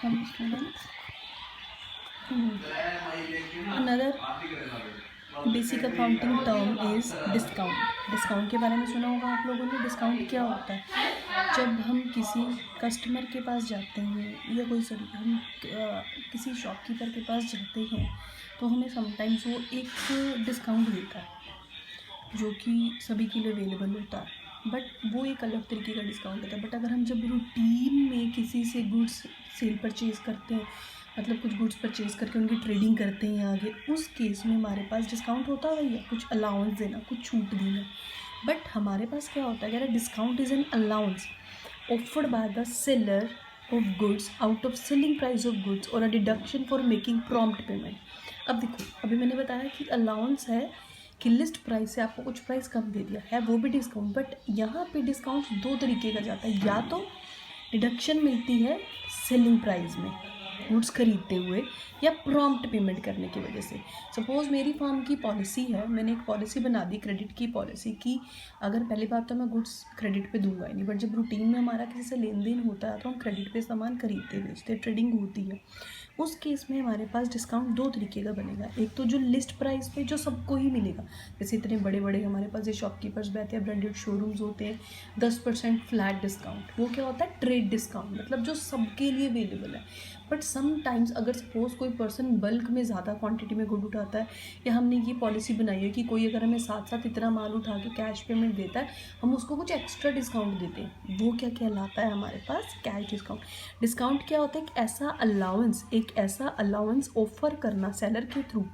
हम students. Another basic accounting term is discount. Discount के बारे में सुना होगा आप लोगों ने. डिस्काउंट क्या होता है? जब हम किसी कस्टमर के पास जाते हैं या कोई हम किसी शॉपकीपर के पास जाते हैं तो हमें समटाइम्स वो एक डिस्काउंट देता है जो कि सभी के लिए अवेलेबल होता है, बट वो एक अलग तरीके का डिस्काउंट होता है. बट अगर हम जब रूटीन में किसी से गुड्स सेल परचेज़ करते हैं, मतलब कुछ गुड्स परचेज़ करके उनकी ट्रेडिंग करते हैं आगे, उस केस में हमारे पास डिस्काउंट होता है या कुछ अलाउंस देना, कुछ छूट देना. बट हमारे पास क्या होता है, अगर discount is an allowance offered by the seller of goods out of selling price of goods और a deduction for making prompt payment. अब देखो, अभी मैंने बताया कि अलाउंस है कि लिस्ट प्राइस से आपको कुछ प्राइस कम दे दिया है, वो भी डिस्काउंट. बट यहाँ पे डिस्काउंट दो तरीके का जाता है. या तो डिडक्शन मिलती है सेलिंग प्राइस में गुड्स खरीदते हुए या प्रॉम्प्ट पेमेंट करने की वजह से. सपोज़ मेरी फर्म की पॉलिसी है, मैंने एक पॉलिसी बना दी क्रेडिट की पॉलिसी की. अगर पहली बात तो मैं गुड्स क्रेडिट पे दूंगा ही नहीं, बट जब रूटीन में हमारा किसी से लेन देन होता है तो हम क्रेडिट पे सामान खरीदते बेचते, ट्रेडिंग होती है. उस केस में हमारे पास डिस्काउंट दो तरीके का बनेगा. एक तो जो लिस्ट प्राइस पे जो सबको ही मिलेगा, जैसे इतने बड़े बड़े हमारे पास ये शॉपकीपर्स बैठे हैं, ब्रांडेड शोरूम्स होते हैं, 10% फ्लैट डिस्काउंट. वो क्या होता है? ट्रेड डिस्काउंट, मतलब जो सबके लिए अवेलेबल है. बट समटाइम्स अगर सपोज़ कोई पर्सन बल्क में ज़्यादा क्वांटिटी में गुड उठाता है, या हमने ये पॉलिसी बनाई है कि कोई अगर हमें साथ साथ इतना माल उठा के कैश पेमेंट देता है, हम उसको कुछ एक्स्ट्रा डिस्काउंट देते हैं. वो क्या कहलाता है हमारे पास? Cash discount. डिस्काउंट क्या होता है? एक ऐसा अलाउंस ऑफर करना सेलर के थ्रू,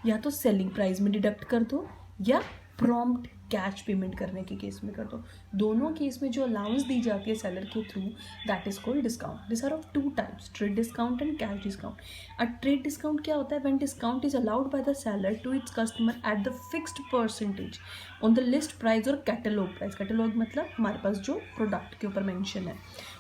या तो सेलिंग प्राइस में डिडक्ट कर दो या प्रॉम्प्ट कैश पेमेंट करने के केस में कर दो. दोनों केस में जो अलाउंस दी जाती है सेलर के through, that is called discount. This are of two types, trade discount and cash discount. A trade discount क्या होता है? When discount is allowed by the seller to its customer at the fixed percentage on the list price और catalogue price. Catalogue मतलब हमारे पास जो product के ऊपर मेंशन है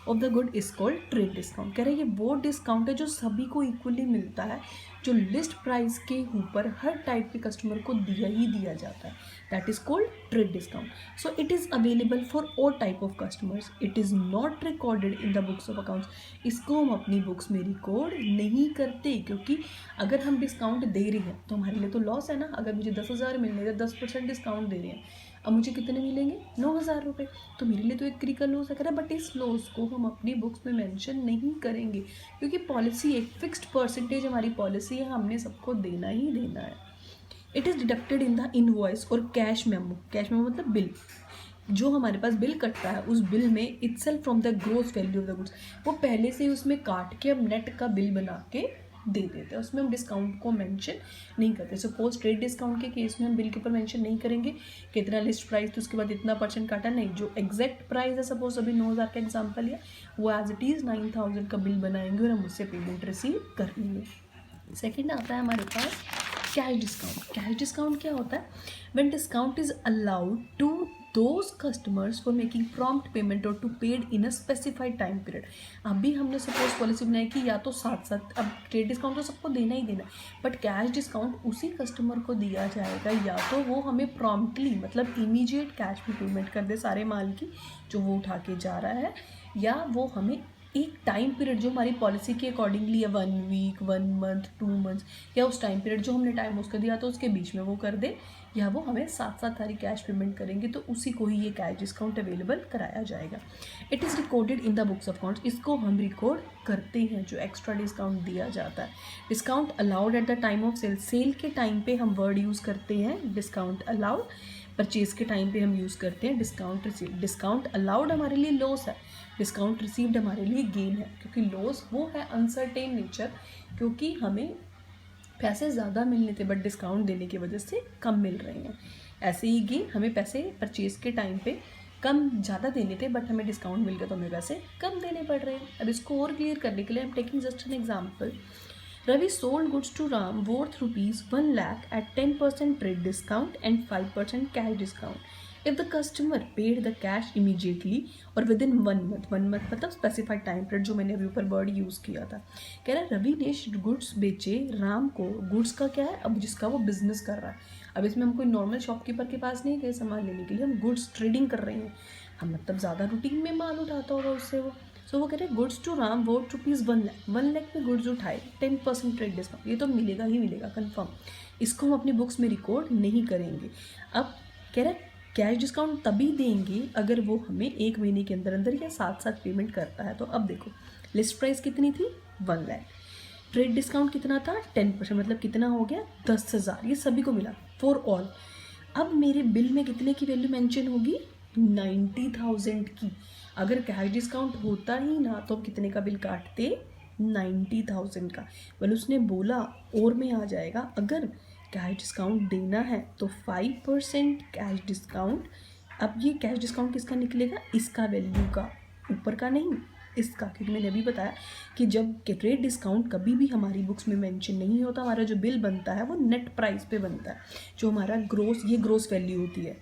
of the good is called trade discount. कह रहे हैं ये वो डिस्काउंट है जो सभी को इक्वली मिलता है, जो लिस्ट प्राइस के ऊपर हर टाइप के कस्टमर को दिया जाता है. That is called trade discount. So it is available for all type of customers. It is not recorded in the books of accounts. इसको हम अपनी बुक्स में रिकॉर्ड नहीं करते, क्योंकि अगर हम डिस्काउंट दे रहे हैं तो हमारे लिए तो लॉस है ना. अगर मुझे 10,000 मिलने हैं, 10% डिस्काउंट दे रहे हैं, अब मुझे कितने मिलेंगे? 9,000 रुपये. तो मेरे लिए तो एक क्रिटिकल लॉस है. बट इस लॉस को हम अपनी बुक्स में मेंशन नहीं करेंगे, क्योंकि पॉलिसी एक फिक्स्ड परसेंटेज हमारी पॉलिसी है, हमने सबको देना ही देना है. It is deducted in the invoice और कैश मेमो. कैश मेमो मतलब बिल. जो हमारे पास बिल कटता है उस बिल में itself from the gross value of the goods, वो पहले से ही उसमें काट के हम नेट का बिल बना के दे देते हैं. उसमें हम डिस्काउंट को मेंशन नहीं करते. सपोज ट्रेड डिस्काउंट के केस में हम बिल के ऊपर मेंशन नहीं करेंगे कि इतना लिस्ट प्राइस तो उसके बाद इतना % काटा. नहीं, जो एग्जैक्ट प्राइस है, सपोज अभी 9,000 का एग्जाम्पल है, वो एज इट इज़ 9,000 का बिल बनाएंगे और हम उससे पेमेंट रिसीव कर लेंगे. सेकेंड आता है हमारे पास कैश डिस्काउंट. कैश डिस्काउंट क्या होता है? When discount is allowed to those customers for making prompt payment और to paid in a specified time period. अभी हमने सपोज पॉलिसी बनाई कि या तो साथ साथ, अब ट्रेड डिस्काउंट तो सबको देना ही देना, बट कैश डिस्काउंट उसी कस्टमर को दिया जाएगा या तो वो हमें प्रॉम्प्टली, मतलब इमीडिएट कैश में पेमेंट कर दे सारे माल की जो वो उठा के जा रहा है, या वो हमें एक टाइम पीरियड जो हमारी पॉलिसी के अकॉर्डिंगली है, 1 वीक, 1 मंथ, 2 मंथ्स, या उस टाइम पीरियड जो हमने टाइम उसका दिया तो उसके बीच में वो कर दे, या वो हमें साथ साथ सारी कैश पेमेंट करेंगे तो उसी को ही ये कैश डिस्काउंट अवेलेबल कराया जाएगा. It is recorded in the books of accounts. इसको हम रिकॉर्ड करते हैं जो एक्स्ट्रा डिस्काउंट दिया जाता है. Discount allowed at the time of sale. Sale के टाइम पे हम वर्ड यूज़ करते हैं डिस्काउंट अलाउड. परचेज के टाइम पे हम यूज़ करते हैं डिस्काउंट रिसीव. डिस्काउंट अलाउड हमारे लिए लॉस है, डिस्काउंट रिसीव्ड हमारे लिए गेन है, क्योंकि लॉस वो है अनसर्टेन नेचर, क्योंकि हमें पैसे ज़्यादा मिलने थे बट डिस्काउंट देने की वजह से कम मिल रहे हैं. ऐसे ही गेन, हमें पैसे परचेज के टाइम पे कम ज़्यादा देने थे बट हमें डिस्काउंट मिल गया तो हमें पैसे कम देने पड़ रहे हैं. अब इसको और क्लियर करने के लिए I am taking just an example. Ravi sold goods to Ram worth rupees 1 lakh at 10% trade discount and 5% cash discount. If the customer paid the cash immediately or within 1 month, 1 month मतलब specified time period जो मैंने अभी ऊपर word use किया था. कह रहा है रवि ने गुड्स बेचे राम को. गुड्स का क्या है? अब जिसका वो बिजनेस कर रहा है. अब इसमें हम कोई नॉर्मल शॉपकीपर के पास नहीं गए सामान लेने के लिए, हम गुड्स ट्रेडिंग कर रहे हैं. हम मतलब ज़्यादा रूटीन में माल उठाता होगा उससे वो. सो वो कह रहे हैं गुड्स टू राम वोट ₹1,00,000, 1,00,000 में गुड्स उठाए 10% ट्रेड डिस्काउंट, ये तो मिलेगा ही मिलेगा कंफर्म, इसको हम अपनी बुक्स में रिकॉर्ड नहीं करेंगे। अब कह रहा है कैश डिस्काउंट तभी देंगे अगर वो हमें 1 महीने के अंदर अंदर या साथ साथ पेमेंट करता है। तो अब देखो लिस्ट प्राइस कितनी थी 1,00,000, ट्रेड डिस्काउंट कितना था 10%, मतलब कितना हो गया 10,000, ये सभी को मिला फॉर ऑल। अब मेरे बिल में कितने की वैल्यू मेंशन होगी 90,000 की। अगर कैश डिस्काउंट होता ही ना तो हम कितने का बिल काटते 90,000 का। well उसने बोला और में आ जाएगा अगर कैश डिस्काउंट देना है तो 5% कैश डिस्काउंट। अब ये कैश डिस्काउंट किसका निकलेगा, इसका वैल्यू का, ऊपर का नहीं इसका, क्योंकि मैंने अभी बताया कि जब ट्रेड डिस्काउंट कभी भी हमारी बुक्स में मेंशन नहीं होता, हमारा जो बिल बनता है वो नेट प्राइस पे बनता है। जो हमारा ग्रोस, ये ग्रोस वैल्यू होती है,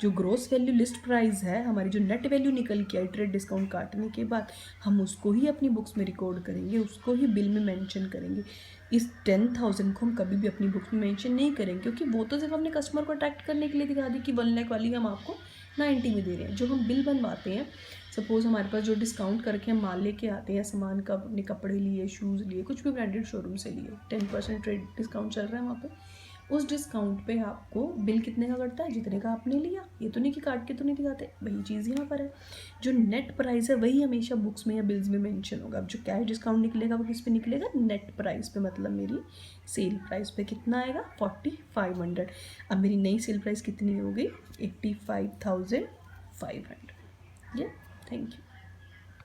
जो ग्रोस वैल्यू लिस्ट प्राइस है, हमारी जो नेट वैल्यू निकल के आई ट्रेड डिस्काउंट काटने के बाद, हम उसको ही अपनी बुक्स में रिकॉर्ड करेंगे, उसको ही बिल में मेंशन करेंगे। इस 10,000 को हम कभी भी अपनी बुक्स में मेंशन नहीं करेंगे, क्योंकि वो तो सिर्फ अपने कस्टमर को अट्रैक्ट करने के लिए दिखा दी कि 1,00,000 वाली हम आपको 90 में दे रहे हैं। जो हम बिल बनवाते हैं, सपोज़ हमारे पास जो डिस्काउंट करके हम माल लेके आते हैं, सामान का, अपने कपड़े लिए, शूज़ लिए, कुछ भी ब्रांडेड शोरूम से लिए, 10% ट्रेड डिस्काउंट चल रहा है वहाँ पे, उस डिस्काउंट पे आपको बिल कितने का कटता है, जितने का आपने लिया। ये तो नहीं कि काट के तो नहीं दिखाते, वही चीज़ यहाँ पर है। जो नेट प्राइस है वही हमेशा बुक्स में या बिल्स में मेंशन होगा। अब जो कैश डिस्काउंट निकलेगा वो किस पे निकलेगा, नेट प्राइस पे, मतलब मेरी सेल प्राइस पे कितना आएगा 4,500। अब मेरी नई सेल प्राइस कितनी हो गई 85,500। ये थैंक यू।